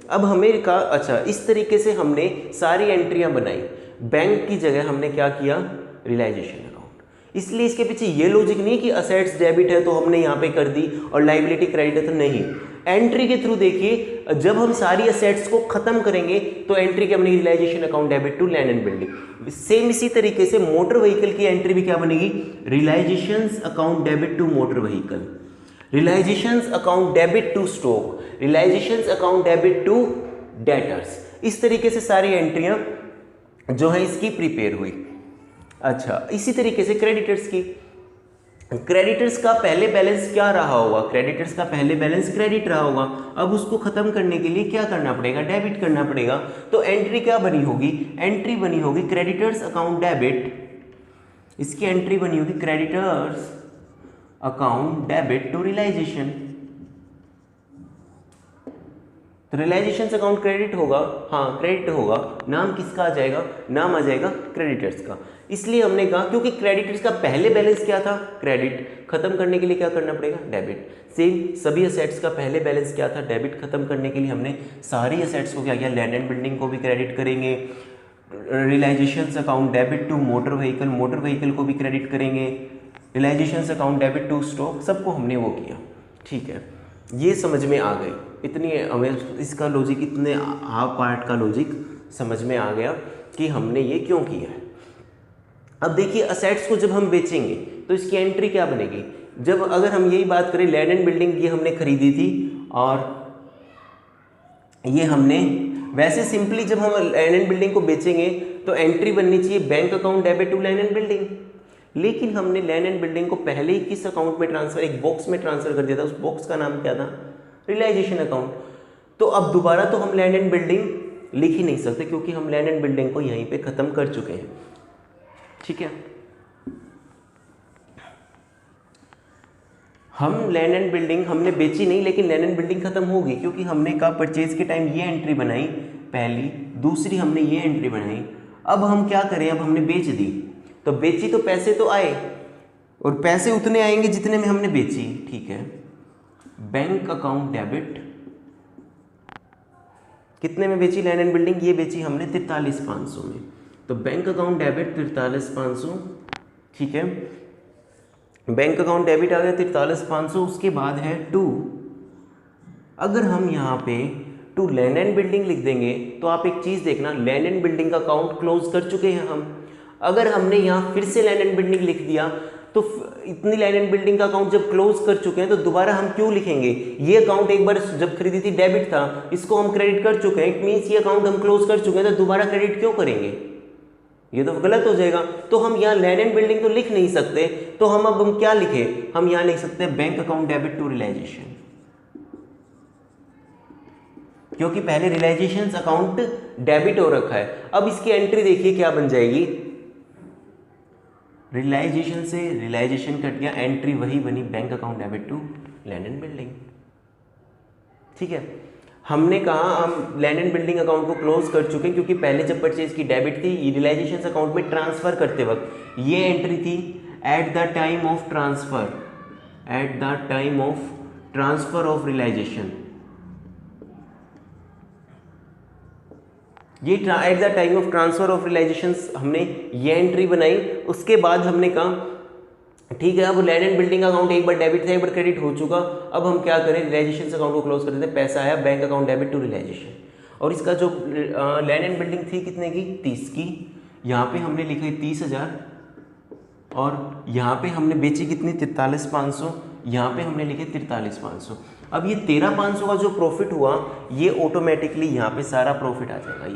अब हमें कहा अच्छा इस तरीके से हमने सारी एंट्रियां बनाई, बैंक की जगह हमने क्या किया, रियलाइजेशन अकाउंट। इसलिए इसके पीछे ये लॉजिक नहीं कि असेट्स डेबिट है तो हमने यहाँ पे कर दी और लाइबिलिटी क्रेडिट है तो नहीं। एंट्री के थ्रू देखिए, जब हम सारी असेट्स को खत्म करेंगे तो एंट्री क्या बनेगी, realisation account debit to land and building. Same इसी तरीके से मोटर व्हीकल की एंट्री भी क्या बनेगी, realisations account debit to motor vehicle, realisations account debit to stock, realisations account debit to debtors. इस तरीके से सारी एंट्रियां जो है इसकी प्रिपेयर हुई। अच्छा, इसी तरीके से क्रेडिटर्स की, क्रेडिटर्स का पहले बैलेंस क्या रहा होगा, क्रेडिटर्स का पहले बैलेंस क्रेडिट रहा होगा। अब उसको खत्म करने के लिए क्या करना पड़ेगा, डेबिट करना पड़ेगा। तो एंट्री क्या बनी होगी, एंट्री बनी होगी क्रेडिटर्स अकाउंट डेबिट, इसकी एंट्री बनी होगी creditors account debit to realisation. तो रियलाइजेशन अकाउंट क्रेडिट होगा, हाँ क्रेडिट होगा, नाम किसका आ जाएगा, नाम आ जाएगा क्रेडिटर्स का। इसलिए हमने कहा क्योंकि क्रेडिटर्स का पहले बैलेंस क्या था, क्रेडिट, खत्म करने के लिए क्या करना पड़ेगा, डेबिट। सेम सभी असेट्स का पहले बैलेंस क्या था, डेबिट। खत्म करने के लिए हमने सारी असेट्स को क्या किया, लैंड एंड बिल्डिंग को भी क्रेडिट करेंगे, realisation account debit to motor vehicle, motor vehicle को भी क्रेडिट करेंगे, realisation account debit to stock, सबको हमने वो किया। ठीक है, ये समझ में आ गई, इतनी हमें इसका लॉजिक, इतने हाफ पार्ट का लॉजिक समझ में आ गया कि हमने ये क्यों किया है। अब देखिए असेट्स को जब हम बेचेंगे तो इसकी एंट्री क्या बनेगी, जब अगर हम यही बात करें लैंड एंड बिल्डिंग ये हमने खरीदी थी और ये हमने वैसे सिंपली जब हम लैंड एंड बिल्डिंग को बेचेंगे तो एंट्री बननी चाहिए bank account debit to land and building, लेकिन हमने लैंड एंड बिल्डिंग को पहले ही किस अकाउंट में ट्रांसफर, एक बॉक्स में ट्रांसफर कर दिया था, उस बॉक्स का नाम क्या था, रियलाइजेशन अकाउंट। तो अब दोबारा तो हम लैंड एंड बिल्डिंग लिख ही नहीं सकते क्योंकि हम लैंड एंड बिल्डिंग को यहीं पे खत्म कर चुके हैं। ठीक है, हम लैंड एंड बिल्डिंग हमने बेची नहीं, लेकिन लैंड एंड बिल्डिंग खत्म होगी क्योंकि हमने कहा परचेज के टाइम ये एंट्री बनाई पहली, दूसरी हमने ये एंट्री बनाई। अब हम क्या करें, अब हमने बेच दी, तो बेची तो पैसे तो आए और पैसे उतने आएंगे जितने में हमने बेची। ठीक है, बैंक अकाउंट डेबिट, कितने में बेची लैंड एंड बिल्डिंग, ये बेची हमने 43,500 में, तो बैंक अकाउंट डेबिट 43,500। ठीक है, बैंक अकाउंट डेबिट आ गया 43,500। उसके बाद है टू, अगर हम यहाँ पे टू लैंड एंड बिल्डिंग लिख देंगे तो आप एक चीज़ देखना, लैंड एंड बिल्डिंग का अकाउंट क्लोज कर चुके हैं हम। अगर हमने यहाँ फिर से लैंड एंड बिल्डिंग लिख दिया तो इतनी लैंड एंड बिल्डिंग का अकाउंट जब क्लोज कर चुके हैं तो दोबारा हम क्यों लिखेंगे, ये अकाउंट एक बार जब खरीदी थी डेबिट था, इसको हम क्रेडिट कर चुके हैं, इट मीन्स ये अकाउंट हम क्लोज कर चुके हैं, तो दोबारा क्रेडिट क्यों करेंगे, ये तो गलत हो जाएगा। तो हम यहाँ लैंड एंड बिल्डिंग तो लिख नहीं सकते, तो हम क्या लिखे, हम यहाँ लिख सकते हैं bank account debit to realisation, क्योंकि पहले रियलाइजेशन अकाउंट डेबिट हो रखा है। अब इसकी एंट्री देखिए क्या बन जाएगी, रियलाइजेशन से रियलाइजेशन कट गया, एंट्री वही बनी bank account debit to land and building. ठीक है, हमने कहा हम लैंड एंड बिल्डिंग अकाउंट को क्लोज कर चुके हैं क्योंकि पहले जब परचेज की डेबिट थी, रियलाइजेशन अकाउंट में ट्रांसफर करते वक्त ये एंट्री थी at the time of transfer, at the time of transfer of realisation, ये at the time of transfer of realisation हमने ये एंट्री बनाई। उसके बाद हमने कहा ठीक है। अब लैंड एंड बिल्डिंग अकाउंट एक बार डेबिट था, एक बार क्रेडिट हो चुका। अब हम क्या करें, रियलाइजेशन अकाउंट को क्लोज कर देते हैं। पैसा आया bank account debit to realisation, और इसका जो लैंड एंड बिल्डिंग थी कितने की, 30 की, यहाँ पे हमने लिखा 30,000, और यहाँ पे हमने बेची कितनी, 43,500, यहाँ पे हमने लिखे 43,500। अब ये 13,500 का जो प्रॉफिट हुआ ये ऑटोमेटिकली यहाँ पे सारा प्रॉफिट आ जाएगा।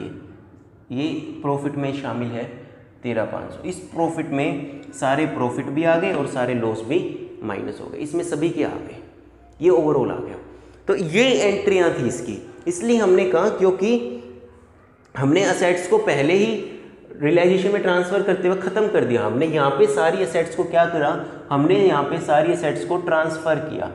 ये प्रॉफिट में शामिल है 13,500। इस प्रॉफिट में सारे प्रॉफिट भी आ गए और सारे लॉस भी माइनस हो गए, इसमें सभी के आ गए, ये ओवरऑल आ गया। तो ये एंट्रियां थी इसकी, इसलिए हमने कहा क्योंकि हमने असेट्स को पहले ही रियलाइजेशन में ट्रांसफर करते हुए खत्म कर दिया। हमने यहाँ पे सारी असेट्स को क्या करा, हमने यहाँ पे सारी असेट्स को ट्रांसफर किया,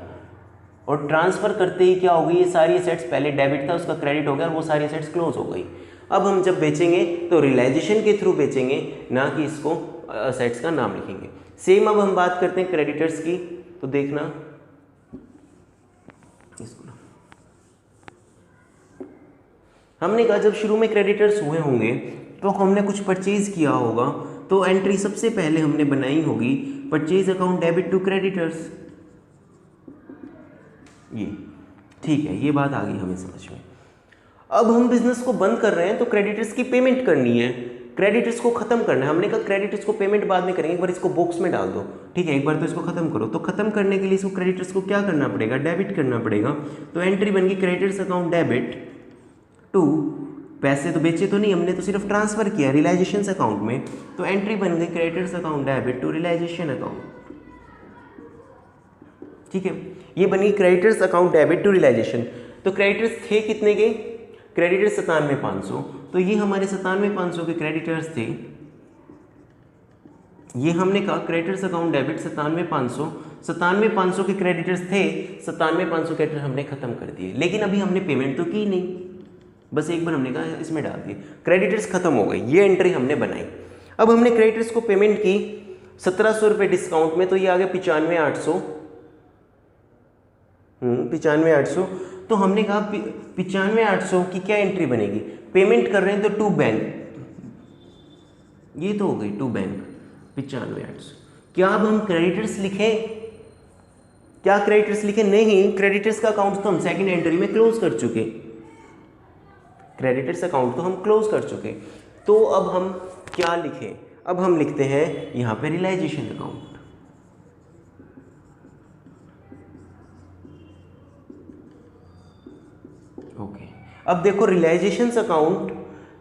और ट्रांसफर करते ही क्या हो गई, ये सारी असेट्स पहले डेबिट था उसका क्रेडिट हो गया और वो सारी असेट्स क्लोज हो गई। अब हम जब बेचेंगे तो रियलाइजेशन के थ्रू बेचेंगे, ना कि इसको असेट्स का नाम लिखेंगे। सेम अब हम बात करते हैं क्रेडिटर्स की, तो देखना इसको ना, हमने कहा जब शुरू में क्रेडिटर्स हुए होंगे तो हमने कुछ परचेज किया होगा, तो एंट्री सबसे पहले हमने बनाई होगी purchase account debit to creditors. ये ठीक है, ये बात आ गई हमें समझ में। अब हम बिजनेस को बंद कर रहे हैं तो क्रेडिटर्स की पेमेंट करनी है, क्रेडिटर्स को खत्म करना है। हमने कहा क्रेडिटर्स को पेमेंट बाद में करेंगे, एक बार इसको बॉक्स में डाल दो, ठीक है, एक बार तो इसको खत्म करो। तो खत्म करने के लिए इसको क्रेडिटर्स को क्या करना पड़ेगा, डेबिट करना पड़ेगा। तो एंट्री बन गई क्रेडिटर्स अकाउंट डेबिट टू, पैसे तो बेचे तो नहीं, हमने तो सिर्फ ट्रांसफर किया रियलाइजेशन अकाउंट में, तो एंट्री बन गई creditors account debit to realisation account. ठीक है, ये बनी creditors account debit to realisation. तो क्रेडिटर्स थे कितने के, क्रेडिटर्स 97,500, तो ये हमारे 97,500 के क्रेडिटर्स थे। ये हमने कहा क्रेडिटर्स अकाउंट डेबिट 97,500 के क्रेडिटर्स थे, 97,500 क्रेडिटर हमने खत्म कर दिए, लेकिन अभी हमने पेमेंट तो की नहीं, बस एक बार हमने कहा इसमें डाल दिए, क्रेडिटर्स खत्म हो गई, ये एंट्री हमने बनाई। अब हमने क्रेडिटर्स को पेमेंट की 1,700 रुपये डिस्काउंट में, तो ये आ गया 95,800, 95,800। तो हमने कहा 95,800 की क्या एंट्री बनेगी, पेमेंट कर रहे हैं तो टू बैंक, ये तो हो गई टू बैंक 95,800। क्या अब हम क्रेडिटर्स लिखें, क्या क्रेडिटर्स लिखें, नहीं, क्रेडिटर्स का अकाउंट तो हम सेकंड एंट्री में क्लोज कर चुके, क्रेडिटर्स अकाउंट तो हम क्लोज कर चुके। तो अब हम क्या लिखें, अब हम लिखते हैं यहाँ पे रियलाइजेशन अकाउंट। ओके, अब देखो रियलाइजेशन अकाउंट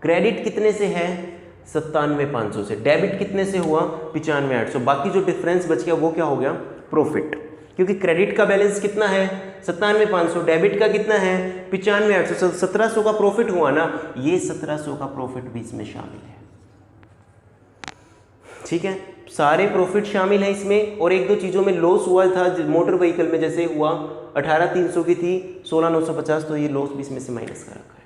क्रेडिट कितने से है, 97,500 से, डेबिट कितने से हुआ 95,800, बाकी जो डिफरेंस बच गया वो क्या हो गया, प्रॉफिट, क्योंकि क्रेडिट का बैलेंस कितना है 97,500, डेबिट का कितना है 95,800, 1,700 का प्रॉफिट हुआ ना, ये 1,700 का प्रॉफिट भी इसमें शामिल है। ठीक है, सारे प्रॉफिट शामिल है इसमें, और एक दो चीज़ों में लॉस हुआ था, मोटर व्हीकल में जैसे हुआ 18,300 की थी 16,950, तो ये लॉस भी इसमें से माइनस कर रखा है।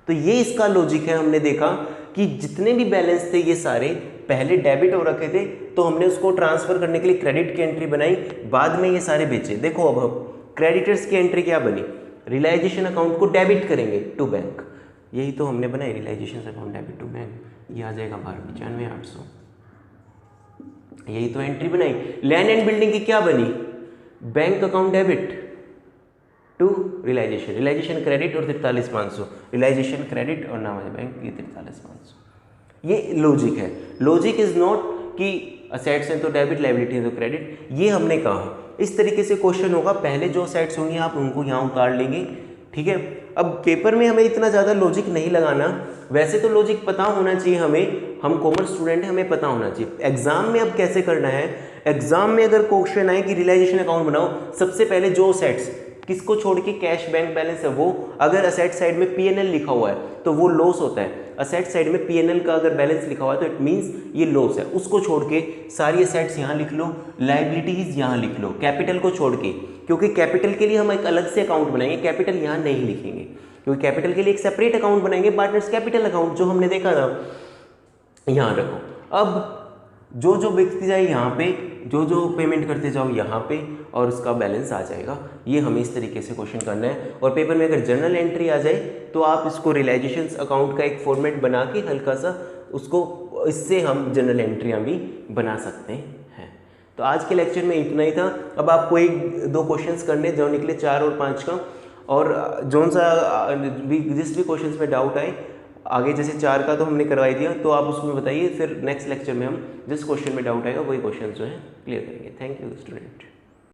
तो ये इसका लॉजिक है। हमने देखा कि जितने भी बैलेंस थे ये सारे पहले डेबिट हो रखे थे, तो हमने उसको ट्रांसफर करने के लिए क्रेडिट की एंट्री बनाई, बाद में ये सारे बेचे। देखो अब हम क्रेडिटर्स की एंट्री क्या बनी, रियलाइजेशन अकाउंट को डेबिट करेंगे टू बैंक, यही तो हमने बनाई, realisation account debit to bank, ये आ जाएगा बाहर 95,800, यही तो एंट्री बनाई। लैंड एंड बिल्डिंग की क्या बनी, bank account debit to realisation, realisation credit और 43,500, रियलाइजेशन क्रेडिट और नाम है बैंक, ये 43,500। ये लॉजिक है। लॉजिक इज नॉट कि असेट्स हैं तो डेबिट, लायबिलिटी है तो क्रेडिट, ये हमने कहा। इस तरीके से क्वेश्चन होगा, पहले जो असेट्स होंगे आप उनको यहाँ उतार लेंगे, ठीक है। अब पेपर में हमें इतना ज़्यादा लॉजिक नहीं लगाना, वैसे तो लॉजिक पता होना चाहिए हमें, हम कॉमर्स स्टूडेंट हैं, हमें पता होना चाहिए। एग्जाम में अब कैसे करना है, एग्जाम में अगर क्वेश्चन आए कि रियलाइजेशन अकाउंट बनाओ, सबसे पहले जो असेट्स किसको छोड़ के कैश बैंक बैलेंस है वो, अगर असेट साइड में पीएनएल लिखा हुआ है तो वो लॉस होता है, असेट साइड में पीएनएल का अगर बैलेंस लिखा हुआ है तो इट मींस ये लॉस है, उसको छोड़ के सारी असेट्स यहाँ लिख लो, लायबिलिटीज यहाँ लिख लो, कैपिटल को छोड़ के, क्योंकि कैपिटल के लिए हम एक अलग से अकाउंट बनाएंगे, कैपिटल यहाँ नहीं लिखेंगे, क्योंकि कैपिटल के लिए एक सेपरेट अकाउंट बनाएंगे, पार्टनर्स कैपिटल अकाउंट जो हमने देखा था, यहाँ रखो। अब जो जो बेचते जाए यहाँ पे, जो जो पेमेंट करते जाओ यहाँ पे, और उसका बैलेंस आ जाएगा। ये हमें इस तरीके से क्वेश्चन करना है। और पेपर में अगर जर्नल एंट्री आ जाए तो आप इसको रियलाइजेशन अकाउंट का एक फॉर्मेट बना के हल्का सा उसको, इससे हम जर्नल एंट्रियाँ भी बना सकते हैं। तो तो आज के लेक्चर में इतना ही था। अब आपको 1-2 क्वेश्चंस करने जो निकले 4 और 5 का, और जोन सा जिस भी क्वेश्चंस में डाउट आए आगे, जैसे 4 का तो हमने करवाई दिया, तो आप उसमें बताइए, फिर नेक्स्ट लेक्चर में हम जिस क्वेश्चन में डाउट आएगा वही क्वेश्चन जो है क्लियर करेंगे। Thank you student.